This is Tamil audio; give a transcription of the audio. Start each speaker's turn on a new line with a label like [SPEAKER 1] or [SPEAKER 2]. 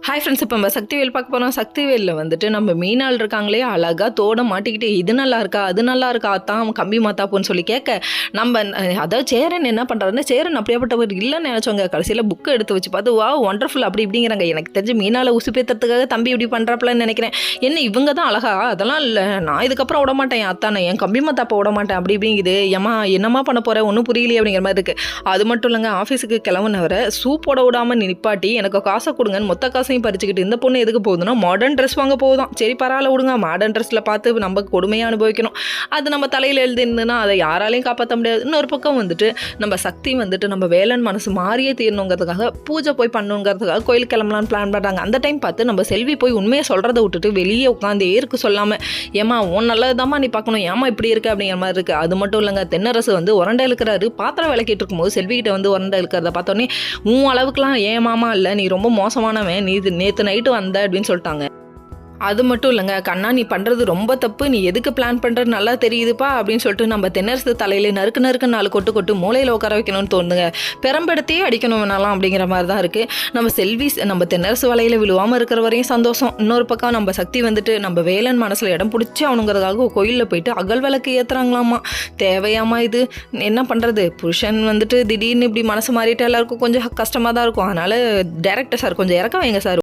[SPEAKER 1] ஹாய் ஃப்ரெண்ட்ஸ், இப்போ நம்ம சக்திவேல் பார்க்க போகிறோம். சக்திவேலில் வந்துட்டு நம்ம மீனாள் இருக்காங்களே, அழகாக தோட மாட்டிக்கிட்டு இது நல்லா இருக்கா அது நல்லா இருக்கா தான் கம்பி மாத்தாப்போன்னு சொல்லி கேட்க, நம்ம அதாவது சேரன் என்ன பண்ணுறாருன்னா, சேரன் அப்படியேப்பட்டவர் இல்லைன்னு நினச்சோங்க. கடைசியில் புக்கை எடுத்து வச்சு பார்த்து வா ஒண்டர்ஃபுல் அப்படி இப்படிங்கிறாங்க. எனக்கு தெரிஞ்சு மீனால உசுப்பேற்றுறதுக்காக தம்பி இப்படி பண்ணுறாப்புலன்னு நினைக்கிறேன். என்ன இவங்க தான் அழகா, அதெல்லாம் இல்லை, நான் இதுக்கப்புறம் விட மாட்டேன் என் அத்தானை, என் கம்பி மாத்தாப்பை விட மாட்டேன் அப்படி இப்படிங்குது. ஏமா என்னம்மா பண்ண போகிறேன் ஒன்றும் புரியலையே அப்படிங்கிற மாதிரி இருக்குது. அது மட்டும் இல்லைங்க, ஆஃபீஸுக்கு கிளம்புனவரை சூப்போட விடாமல் நிப்பாட்டி எனக்கு காசை கொடுங்கன்னு மொத்த காசையும் பறிச்சுக்கிட்டு இந்த பொண்ணு எதுக்கு போகுதுன்னா மாடர்ன் ட்ரெஸ் வாங்க போகுதான். சரி பரவாயில்ல விடுங்க, மாடர்ன் ட்ரெஸ்ஸில் பார்த்து நம்ம கொடுமையாக அனுபவிக்கணும். அது நம்ம தலையில் எழுதிருந்துன்னா அதை யாராலையும் காப்பாற்ற முடியாது. இன்னொரு பக்கம் வந்துட்டு நம்ம சக்தி வந்துட்டு நம்ம வேலன் மனசு மாறியே தீரணுங்கிறதுக்காக பூஜை போய் பண்ணுங்கிறதுக்காக கோயில் கிளம்பலான்னு பிளான் பண்ணுறாங்க. அந்த டைம் பார்த்து நம்ம செல்வி போய் உண்மையை சொல்கிறத விட்டுட்டு வெளியே உட்காந்து ஏற்கு சொல்லாமல், ஏமா உன் நல்லதாம்மா நீ பார்க்கணும், ஏமா இப்படி இருக்கு அப்படிங்கிற மாதிரி இருக்குது. அது மட்டும் இல்லைங்க, தென்னரசு வந்து உரண்டை இழுக்கிறாரு. பாத்திரம் விளக்கிட்டு இருக்கும்போது செல்விகிட்ட வந்து உரண்டை இழுக்கிறத பார்த்தோன்னே, உன் அளவுக்குலாம் ஏன் மாமா இல்லை, நீ ரொம்ப மோசமானவன், நீ நேற்று நைட்டு வந்த அப்படின்னு சொல்லிட்டாங்க. அது மட்டும் இல்லைங்க, கண்ணா நீ பண்ணுறது ரொம்ப தப்பு, நீ எதுக்கு பிளான் பண்ணுறது நல்லா தெரியுதுப்பா அப்படின்னு சொல்லிட்டு நம்ம தென்னரசு தலையில் நறுக்கு 4 கொட்டு மூளையில் உட்கார வைக்கணும்னு தோணுதுங்க. பெரம்பெடுத்தையே அடிக்கணும் வேணாலாம் அப்படிங்கிற மாதிரி தான் இருக்குது. நம்ம செல்வி நம்ம தென்னரசு வலையில் விழுவாமல் இருக்கிற வரையும் சந்தோஷம். இன்னொரு பக்கம் நம்ம சக்தி வந்துட்டு நம்ம வேலன் மனசில் இடம் பிடிச்சி அவனுங்கிறதுக்காக கோயிலில் போயிட்டு அகல் விளக்கு ஏற்றுறாங்களாமா. தேவையாமா இது? என்ன பண்ணுறது, புருஷன் வந்துட்டு திடீர்னு இப்படி மனசு மாறிட்டு எல்லாருக்கும் கொஞ்சம் கஷ்டமாக தான் இருக்கும். அதனால் டேரக்டர் சார் கொஞ்சம் இறக்க வைங்க சார்.